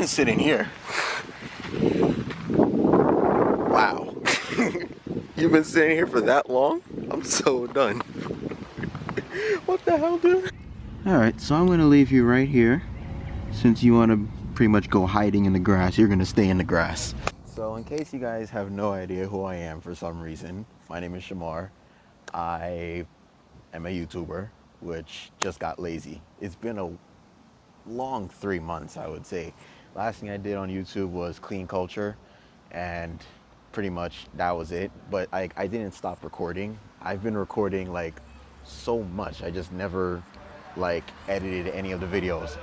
been sitting here. Wow. You've been sitting here for that long? I'm so done. What the hell, dude? Alright, so I'm gonna leave you right here. Since you want to pretty much go hiding in the grass, you're gonna stay in the grass. So in case you guys have no idea who I am for some reason, my name is Shamar. I am a YouTuber, which just got lazy. It's been a long 3 months, I would say. Last thing I did on YouTube was clean culture, and pretty much that was it. But I didn't stop recording. I've been recording like so much. I just never like edited any of the videos.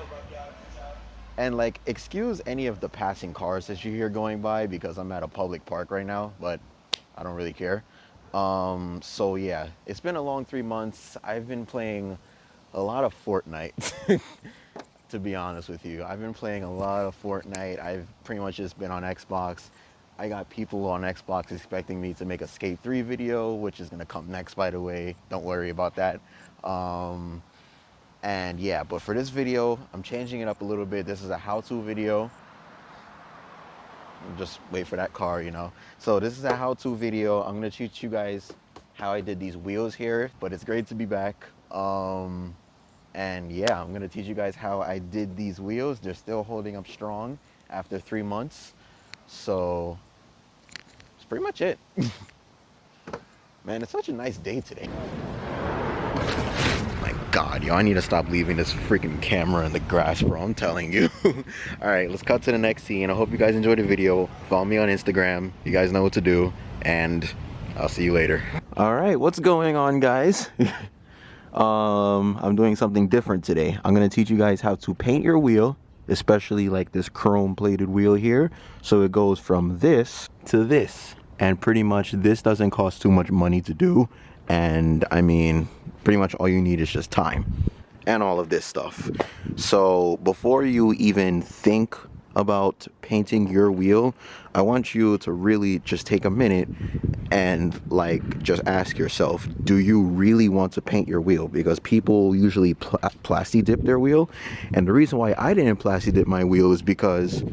And like, excuse any of the passing cars that you hear going by because I'm at a public park right now, but I don't really care. So yeah, it's been a long 3 months. I've been playing a lot of Fortnite, to be honest with you. I've been playing a lot of Fortnite. I've pretty much just been on Xbox. I got people on Xbox expecting me to make a Skate 3 video, which is gonna come next, by the way. Don't worry about that. And yeah, but for this video, I'm changing it up a little bit. This is a how-to video. Just wait for that car, you know. So this is a how-to video. I'm gonna teach you guys how I did these wheels here, but it's great to be back. And yeah, I'm gonna teach you guys how I did these wheels. They're still holding up strong after 3 months. So that's pretty much it. Man, it's such a nice day today. God, yo, I need to stop leaving this freaking camera in the grass, bro. I'm telling you. All right, let's cut to the next scene. I hope you guys enjoyed the video. Follow me on Instagram. You guys know what to do, and I'll see you later. All right, what's going on, guys? I'm doing something different today. I'm gonna teach you guys how to paint your wheel, especially like this chrome plated wheel here. So it goes from this to this, and pretty much this doesn't cost too much money to do. And I mean, pretty much all you need is just time and all of this stuff. So before you even think about painting your wheel, I want you to really just take a minute and like just ask yourself, do you really want to paint your wheel? Because people usually Plastidip their wheel, and the reason why I didn't Plastidip my wheel is because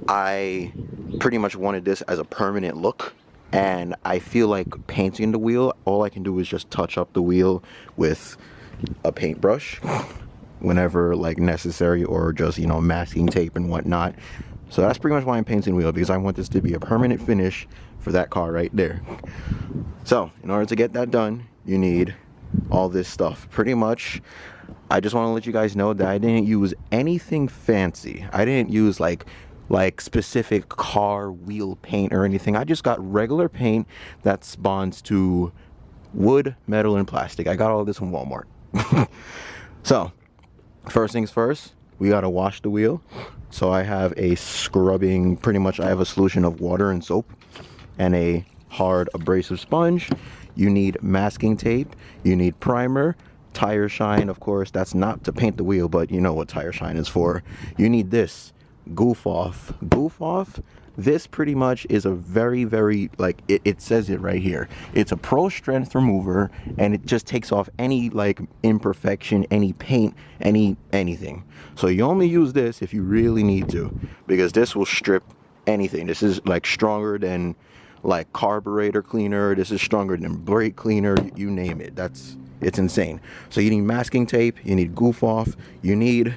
I pretty much wanted this as a permanent look. And I feel like painting the wheel, all I can do is just touch up the wheel with a paintbrush whenever like necessary, or just, you know, masking tape and whatnot. So that's pretty much why I'm painting the wheel, because I want this to be a permanent finish for that car right there. So in order to get that done, you need all this stuff. Pretty much, I just want to let you guys know that I didn't use anything fancy. I didn't use like specific car wheel paint or anything. I just got regular paint that bonds to wood, metal, and plastic. I got all this from Walmart. So first things first, we gotta wash the wheel. So I have a scrubbing, pretty much I have a solution of water and soap and a hard abrasive sponge. You need masking tape, you need primer, tire shine, of course. That's not to paint the wheel, but you know what tire shine is for. You need this goof off. This pretty much is a very like, it says it right here, it's a pro strength remover, and it just takes off any like imperfection, any paint, anything. So you only use this if you really need to, because this will strip anything. This is like stronger than like carburetor cleaner, this is stronger than brake cleaner, you name it. It's insane. So you need masking tape, you need goof off, you need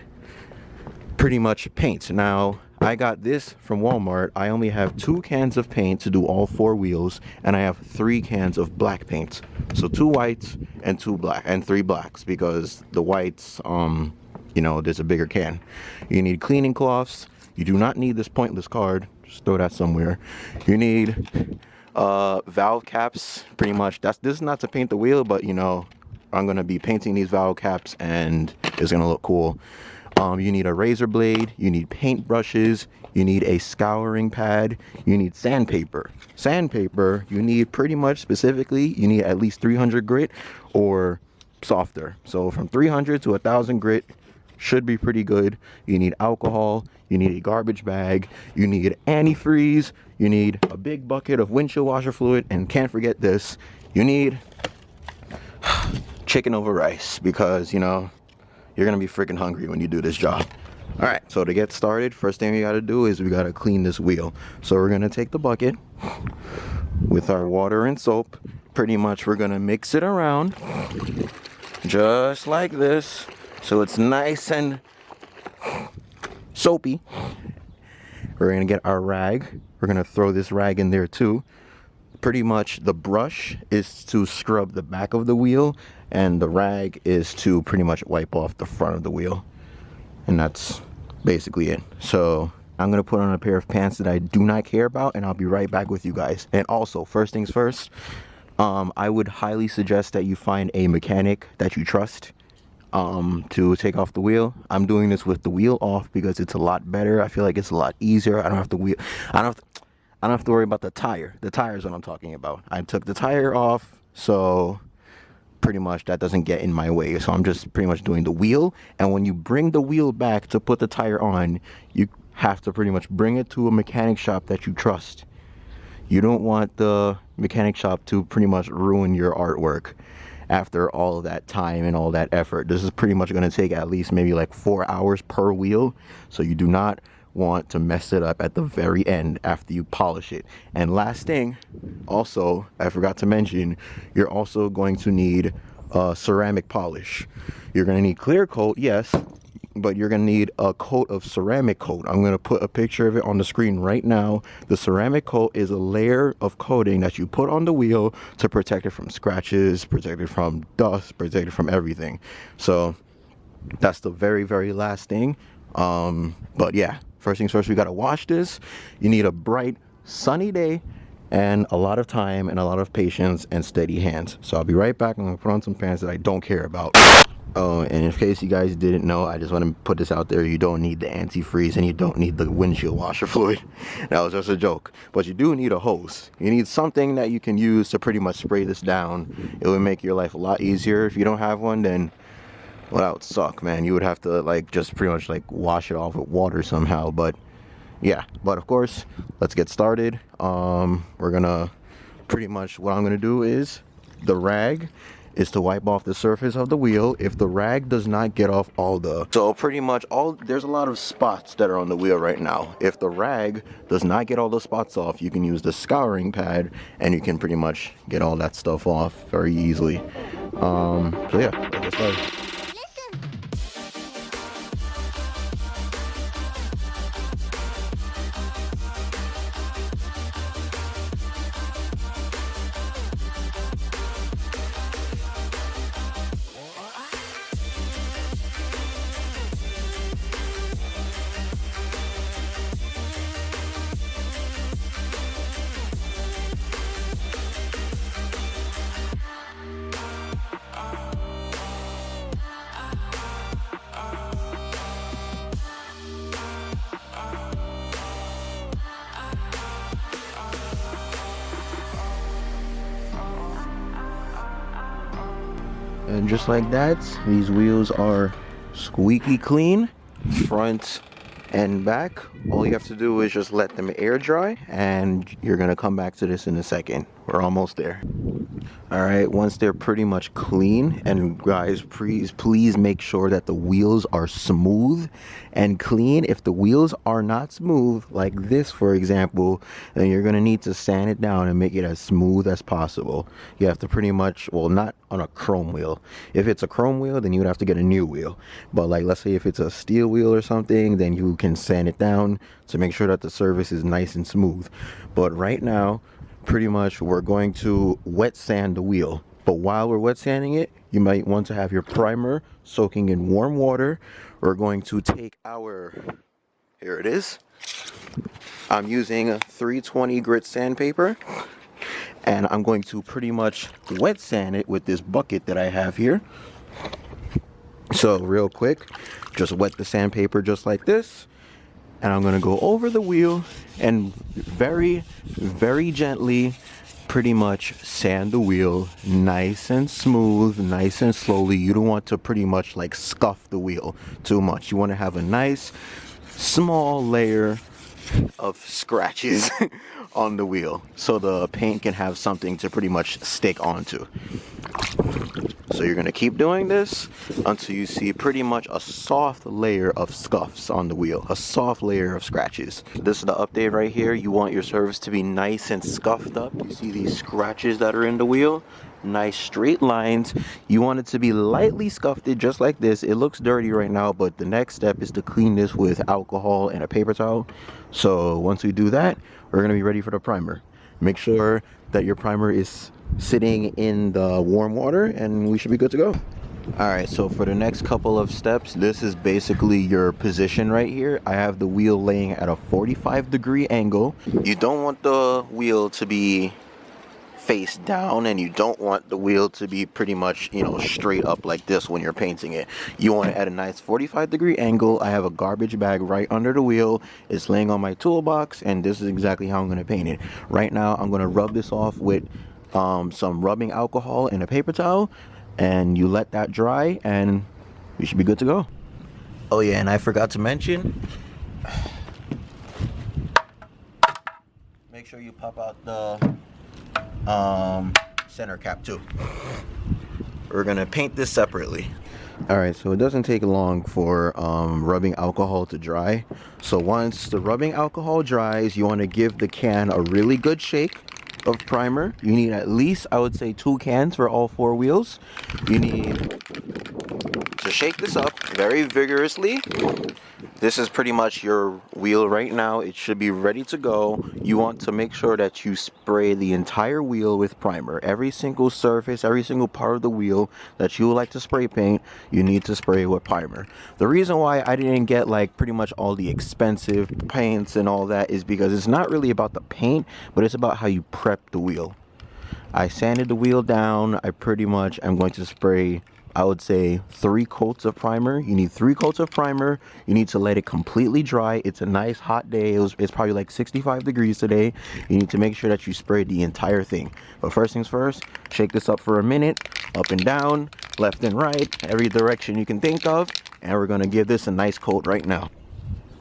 pretty much paint. Now I got this from Walmart. I only have 2 cans of paint to do all 4 wheels, and I have 3 cans of black paint. So 2 whites and 2 black, and 3 blacks, because the whites, you know, there's a bigger can. You need cleaning cloths. You do not need this pointless card. Just throw that somewhere. You need valve caps. Pretty much this is not to paint the wheel, but you know, I'm gonna be painting these valve caps and it's gonna look cool. You need a razor blade, you need paint brushes, you need a scouring pad, you need sandpaper. Sandpaper, you need pretty much specifically, you need at least 300 grit or softer. So from 300 to 1,000 grit should be pretty good. You need alcohol, you need a garbage bag, you need antifreeze, you need a big bucket of windshield washer fluid, and can't forget this, you need chicken over rice, because you know, you're gonna be freaking hungry when you do this job. All right, so to get started, first thing we got to do is we got to clean this wheel. So we're going to take the bucket with our water and soap. Pretty much we're going to mix it around just like this, so it's nice and soapy. We're going to get our rag. We're going to throw this rag in there too. Pretty much the brush is to scrub the back of the wheel, and the rag is to pretty much wipe off the front of the wheel. And that's basically it. So I'm gonna put on a pair of pants that I do not care about, and I'll be right back with you guys. And also, first things first, I would highly suggest that you find a mechanic that you trust to take off the wheel. I'm doing this with the wheel off because it's a lot better. I feel like it's a lot easier. I don't have to worry about the tire. The tire is what I'm talking about. I took the tire off, so pretty much that doesn't get in my way. So I'm just pretty much doing the wheel. And when you bring the wheel back to put the tire on, you have to pretty much bring it to a mechanic shop that you trust. You don't want the mechanic shop to pretty much ruin your artwork after all of that time and all that effort. This is pretty much going to take at least maybe like 4 hours per wheel. So you do not want to mess it up at the very end after you polish it. And last thing, also, I forgot to mention, you're also going to need ceramic polish. You're going to need clear coat, yes, but you're going to need a coat of ceramic coat. I'm going to put a picture of it on the screen right now. The ceramic coat is a layer of coating that you put on the wheel to protect it from scratches, protect it from dust, protect it from everything. So that's the very, very last thing. But yeah, first things first, we got to wash this. You need a bright, sunny day and a lot of time and a lot of patience and steady hands. So I'll be right back. I'm going to put on some pants that I don't care about. Oh, and in case you guys didn't know, I just want to put this out there. You don't need the antifreeze and you don't need the windshield washer fluid. That was just a joke. But you do need a hose. You need something that you can use to pretty much spray this down. It would make your life a lot easier. If you don't have one, then well, that would suck, man. You would have to like just pretty much like wash it off with water somehow. But yeah, but of course, let's get started. We're gonna pretty much, what I'm gonna do is the rag is to wipe off the surface of the wheel. If the rag does not get off so pretty much there's a lot of spots that are on the wheel right now. If the rag does not get all the spots off, you can use the scouring pad and you can pretty much get all that stuff off very easily. So yeah, let's get started. And just like that, these wheels are squeaky clean, front and back. All you have to do is just let them air dry, and you're gonna come back to this in a second. We're almost there. All right, once they're pretty much clean, and guys, please make sure that the wheels are smooth and clean. If the wheels are not smooth, like this for example, then you're gonna need to sand it down and make it as smooth as possible. You have to pretty much, well, not on a chrome wheel. If it's a chrome wheel, then you would have to get a new wheel. But like, let's say if it's a steel wheel or something, then you can sand it down to make sure that the surface is nice and smooth. But right now, pretty much we're going to wet sand the wheel. But while we're wet sanding it, you might want to have your primer soaking in warm water. We're going to take here it is. I'm using a 320 grit sandpaper, and I'm going to pretty much wet sand it with this bucket that I have here. So real quick, just wet the sandpaper just like this. And I'm gonna go over the wheel and very, very gently pretty much sand the wheel nice and smooth, nice and slowly. You don't want to pretty much like scuff the wheel too much. You want to have a nice small layer of scratches on the wheel so the paint can have something to pretty much stick onto. So you're gonna keep doing this until you see pretty much a soft layer of scuffs on the wheel, a soft layer of scratches. This is the update right here. You want your surface to be nice and scuffed up. You see these scratches that are in the wheel? Nice straight lines. You want it to be lightly scuffed just like this. It looks dirty right now, but the next step is to clean this with alcohol and a paper towel. So once we do that, we're gonna be ready for the primer. Make sure that your primer is sitting in the warm water and we should be good to go. All right, so for the next couple of steps, this is basically your position right here. I have the wheel laying at a 45-degree angle. You don't want the wheel to be face down, and you don't want the wheel to be pretty much, you know, straight up like this when you're painting it. You want it at a nice 45-degree angle. I have a garbage bag right under the wheel. It's laying on my toolbox, and this is exactly how I'm going to paint it. Right now, I'm going to rub this off with some rubbing alcohol and a paper towel, and you let that dry, and we should be good to go. Oh yeah, and I forgot to mention, make sure you pop out the center cap too. We're gonna paint this separately. All right, so it doesn't take long for rubbing alcohol to dry. So once the rubbing alcohol dries, you want to give the can a really good shake of primer. You need at least, I would say, 2 cans for all 4 wheels. You need to shake this up very vigorously. This is pretty much your wheel right now. It should be ready to go. You want to make sure that you spray the entire wheel with primer. Every single surface, every single part of the wheel that you would like to spray paint, you need to spray with primer. The reason why I didn't get like pretty much all the expensive paints and all that is because it's not really about the paint, but it's about how you prep the wheel. I sanded the wheel down. I pretty much am going to spray, I would say, 3 coats of primer. You need 3 coats of primer. You need to let it completely dry. It's a nice hot day. It's probably like 65 degrees today. You need to make sure that you spray the entire thing. But first things first, shake this up for a minute, up and down, left and right, every direction you can think of. And we're gonna give this a nice coat right now.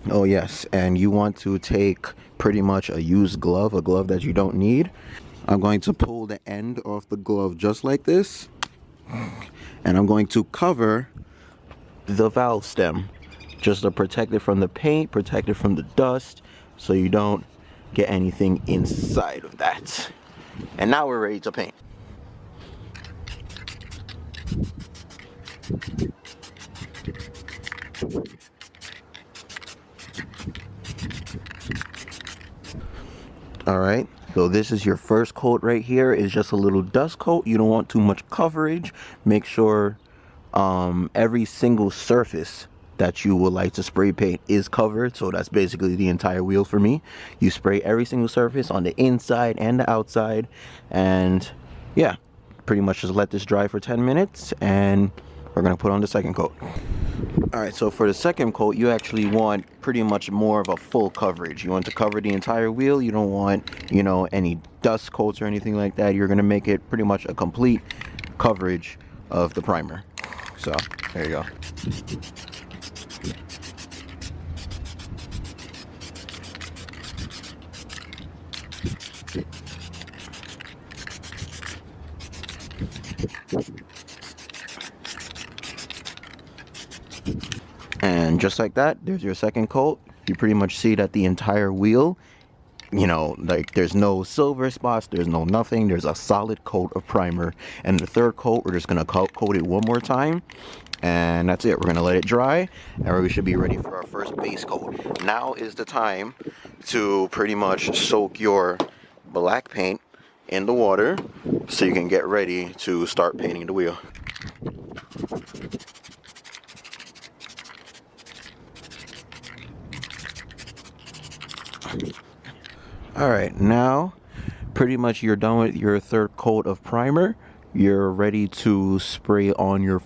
Oh yes, and you want to take pretty much a used glove, a glove that you don't need. I'm going to pull the end off the glove just like this. And I'm going to cover the valve stem just to protect it from the paint, protect it from the dust, so you don't get anything inside of that. And now we're ready to paint. All right, so this is your first coat right here. It's just a little dust coat. You don't want too much coverage. Make sure every single surface that you would like to spray paint is covered. So that's basically the entire wheel for me. You spray every single surface on the inside and the outside, and yeah, pretty much just let this dry for 10 minutes and we're gonna put on the second coat. All right, so for the second coat, you actually want pretty much more of a full coverage. You want to cover the entire wheel. You don't want, you know, any dust coats or anything like that. You're gonna make it pretty much a complete coverage of the primer. So there you go. And just like that, there's your second coat. You pretty much see that the entire wheel, you know, like there's no silver spots, there's no nothing, there's a solid coat of primer. And the third coat, we're just gonna coat it one more time, and that's it. We're gonna let it dry, and we should be ready for our first base coat. Now is the time to pretty much soak your black paint in the water so you can get ready to start painting the wheel. All right, now pretty much you're done with your third coat of primer. You're ready to spray on your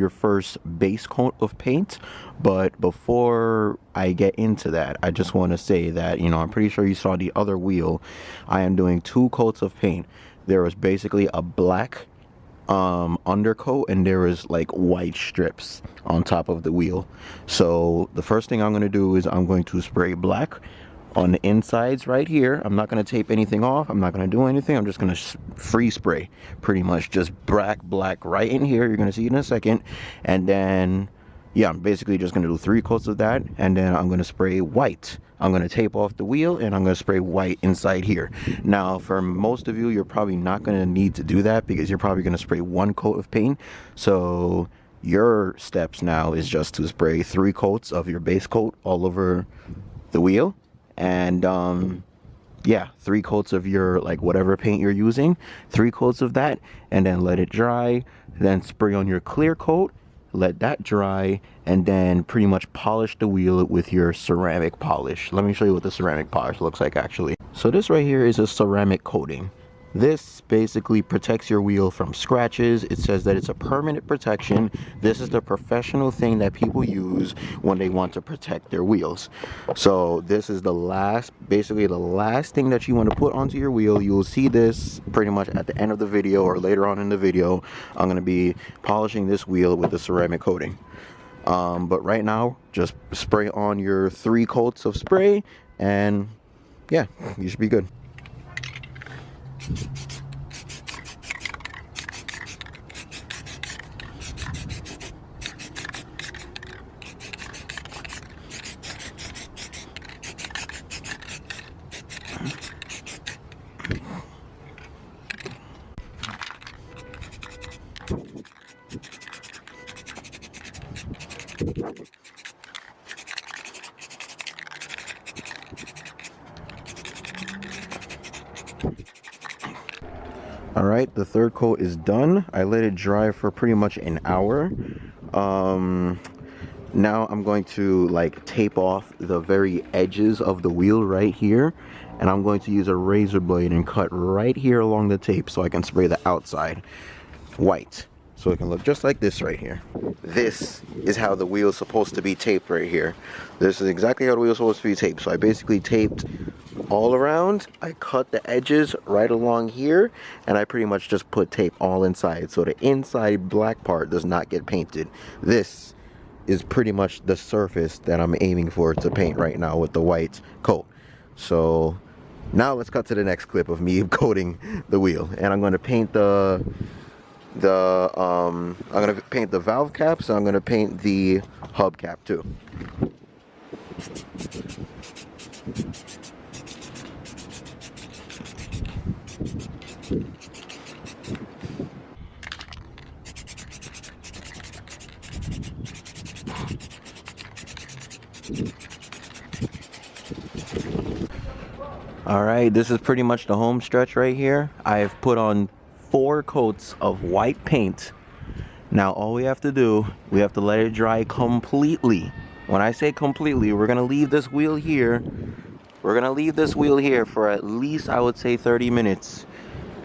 first base coat of paint. But before I get into that, I just want to say that, you know, I'm pretty sure you saw the other wheel. I am doing 2 coats of paint. There was basically a black undercoat, and there is like white strips on top of the wheel. So the first thing I'm going to do is I'm going to spray black on the insides right here. I'm not going to tape anything off. I'm not going to do anything. I'm just going to free spray, pretty much just black right in here. You're going to see it in a second. And then, yeah, I'm basically just going to do 3 coats of that, and then I'm going to spray white. I'm going to tape off the wheel, and I'm going to spray white inside here. Now, for most of you, you're probably not going to need to do that because you're probably going to spray 1 coat of paint. So your steps now is just to spray 3 coats of your base coat all over the wheel, and yeah, 3 coats of your, like, whatever paint you're using, 3 coats of that, and then let it dry. Then spray on your clear coat, let that dry, and then pretty much polish the wheel with your ceramic polish. Let me show you what the ceramic polish looks like actually. So this right here is a ceramic coating. This basically protects your wheel from scratches. It says that it's a permanent protection. This is the professional thing that people use when they want to protect their wheels. So this is the last, basically the last thing that you want to put onto your wheel. You will see this pretty much at the end of the video or later on in the video. I'm going to be polishing this wheel with the ceramic coating. But right now, just spray on your 3 coats of spray, and yeah, you should be good. Alright, the 3rd coat is done. I let it dry for pretty much an hour. Now I'm going to like tape off the very edges of the wheel right here, and I'm going to use a razor blade and cut right here along the tape so I can spray the outside white, so it can look just like this right here. This is how the wheel is supposed to be taped right here. This is exactly how the wheel is supposed to be taped. So I basically taped all around. I cut the edges right along here, and I pretty much just put tape all inside, so the inside black part does not get painted. This is pretty much the surface that I'm aiming for to paint right now with the white coat. So now let's cut to the next clip of me coating the wheel, and I'm going to paint I'm going to paint the valve caps, and I'm going to paint the hub cap too. Alright, this is pretty much the home stretch right here. I've put on 4 coats of white paint. Now all we have to do, we have to let it dry completely. When I say completely, we're gonna leave this wheel here. We're gonna leave this wheel here for at least, I would say, 30 minutes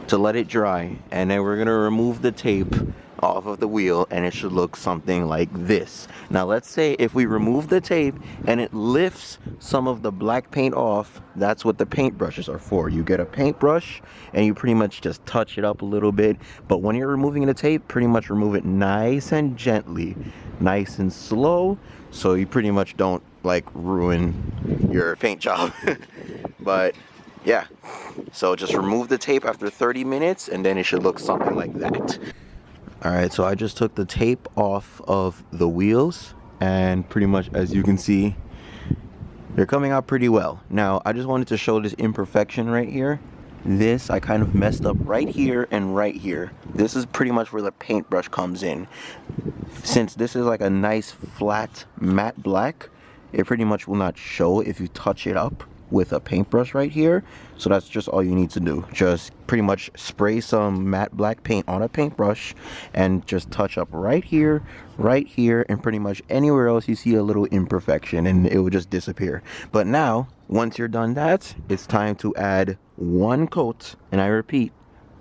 to let it dry, and then we're gonna remove the tape off of the wheel, and it should look something like this. Now let's say if we remove the tape and it lifts some of the black paint off, that's what the paint brushes are for. You get a paintbrush and you pretty much just touch it up a little bit, but when you're removing the tape, pretty much remove it nice and gently, nice and slow, so you pretty much don't like ruin your paint job. But yeah, so just remove the tape after 30 minutes and then it should look something like that. Alright, so I just took the tape off of the wheels, and pretty much, as you can see, they're coming out pretty well. Now, I just wanted to show this imperfection right here. This, I kind of messed up right here and right here. This is pretty much where the paintbrush comes in. Since this is like a nice flat matte black, it pretty much will not show if you touch it up with a paintbrush right here. So that's just all you need to do. Just pretty much spray some matte black paint on a paintbrush and just touch up right here, and pretty much anywhere else you see a little imperfection, and it will just disappear. But now, once you're done that, it's time to add 1 coat, and I repeat,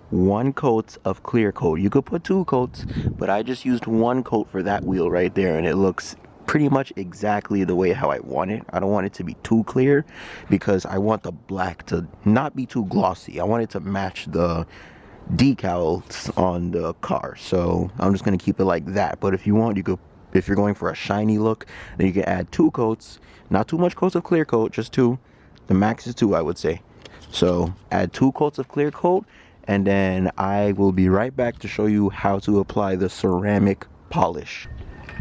1 coat of clear coat. You could put 2 coats, but I just used 1 coat for that wheel right there, and it looks pretty much exactly the way how I want it. I don't want it to be too clear because I want the black to not be too glossy. I want it to match the decals on the car. So I'm just going to keep it like that. But if you want, you could, if you're going for a shiny look, then you can add 2 coats. Not too much coats of clear coat, just 2. The max is 2, I would say. So add 2 coats of clear coat, and then I will be right back to show you how to apply the ceramic polish.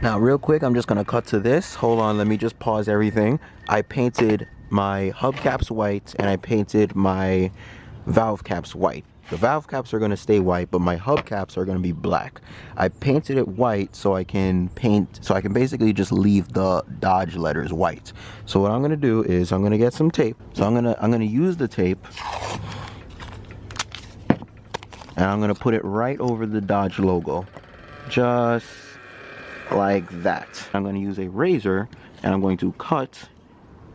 Now real quick, I'm just gonna cut to this. Hold on, let me just pause everything. I painted my hubcaps white and I painted my valve caps white. The valve caps are gonna stay white, but my hubcaps are gonna be black. I painted it white so I can basically just leave the Dodge letters white. So what I'm gonna do is I'm gonna get some tape. So I'm gonna use the tape, and I'm gonna put it right over the Dodge logo, just like that. I'm going to use a razor and I'm going to cut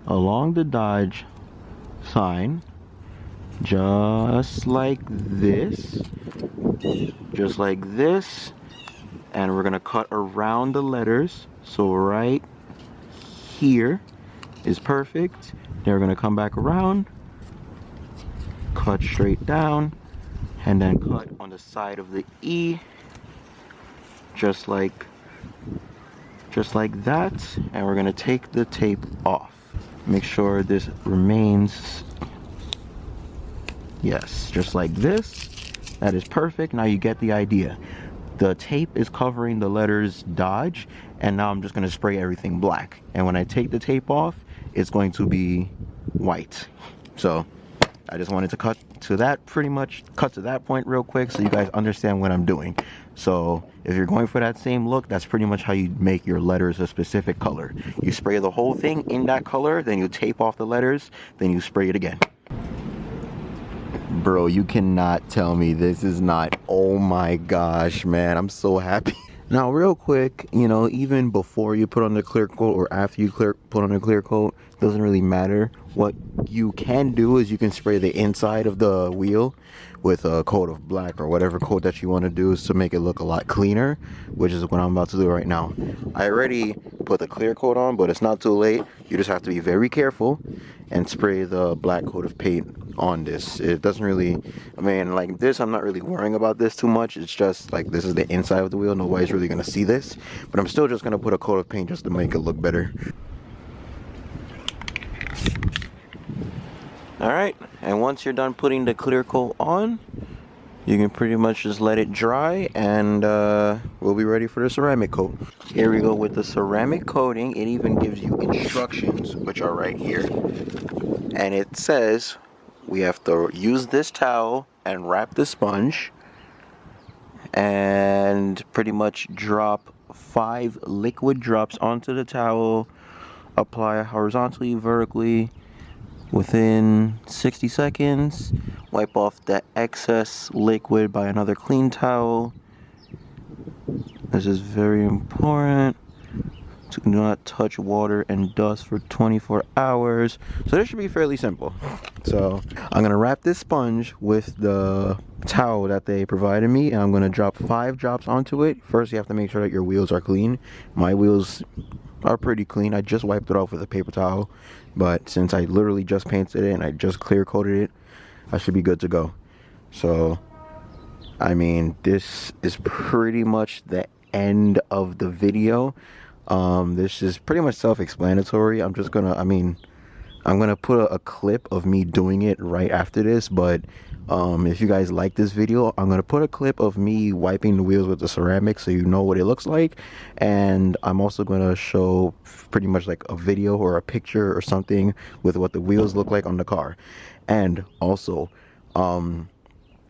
along the Dodge sign, just like this, and we're going to cut around the letters. So right here is perfect. Then we're going to come back around, cut straight down, and then cut on the side of the E, just like that. And we're going to take the tape off. Make sure this remains, yes, just like this. That is perfect. Now you get the idea. The tape is covering the letters Dodge, and now I'm just going to spray everything black. And when I take the tape off, it's going to be white. So I just wanted to cut to that point real quick so you guys understand what I'm doing. So if you're going for that same look, that's pretty much how you make your letters a specific color. You spray the whole thing in that color, then you tape off the letters, then you spray it again. Bro, you cannot tell me this is not, oh my gosh, man, I'm so happy. Now real quick, you know, even before you put on the clear coat or after you put on the clear coat, doesn't really matter. What you can do is you can spray the inside of the wheel with a coat of black or whatever coat that you want to do to make it look a lot cleaner, which is what I'm about to do right now. I already put the clear coat on, but it's not too late. You just have to be very careful and spray the black coat of paint on this. It doesn't really, I mean, like this, I'm not really worrying about this too much. It's just like, this is the inside of the wheel. Nobody's really gonna see this, but I'm still just gonna put a coat of paint just to make it look better. Alright, and once you're done putting the clear coat on, you can pretty much just let it dry, and we'll be ready for the ceramic coat. Here we go with the ceramic coating. It even gives you instructions, which are right here. And it says we have to use this towel and wrap the sponge and pretty much drop 5 liquid drops onto the towel, apply horizontally, vertically, within 60 seconds, wipe off the excess liquid by another clean towel. This is very important. Do not touch water and dust for 24 hours. So this should be fairly simple. So I'm gonna wrap this sponge with the towel that they provided me, and I'm gonna drop 5 drops onto it. First, you have to make sure that your wheels are clean. My wheels are pretty clean. I just wiped it off with a paper towel, but since I literally just painted it and I just clear coated it, I should be good to go. So I mean, this is pretty much the end of the video. This is pretty much self-explanatory. I'm gonna put a clip of me doing it right after this, but if you guys like this video, I'm gonna put a clip of me wiping the wheels with the ceramic so you know what it looks like. And I'm also gonna show pretty much like a video or a picture or something with what the wheels look like on the car. And also,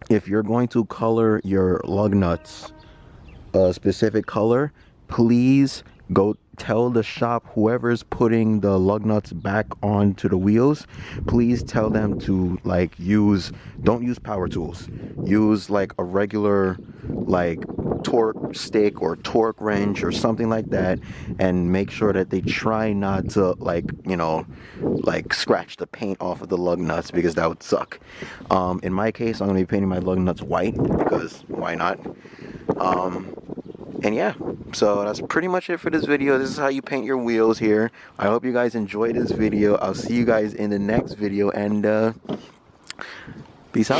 if you're going to color your lug nuts a specific color, please go tell the shop, whoever's putting the lug nuts back onto the wheels, please tell them to like don't use power tools. Use like a regular like torque stick or torque wrench or something like that, and make sure that they try not to like, you know, like scratch the paint off of the lug nuts, because that would suck. In my case, I'm gonna be painting my lug nuts white because why not? And yeah, so that's pretty much it for this video. This is how you paint your wheels here. I hope you guys enjoyed this video. I'll see you guys in the next video, and peace out.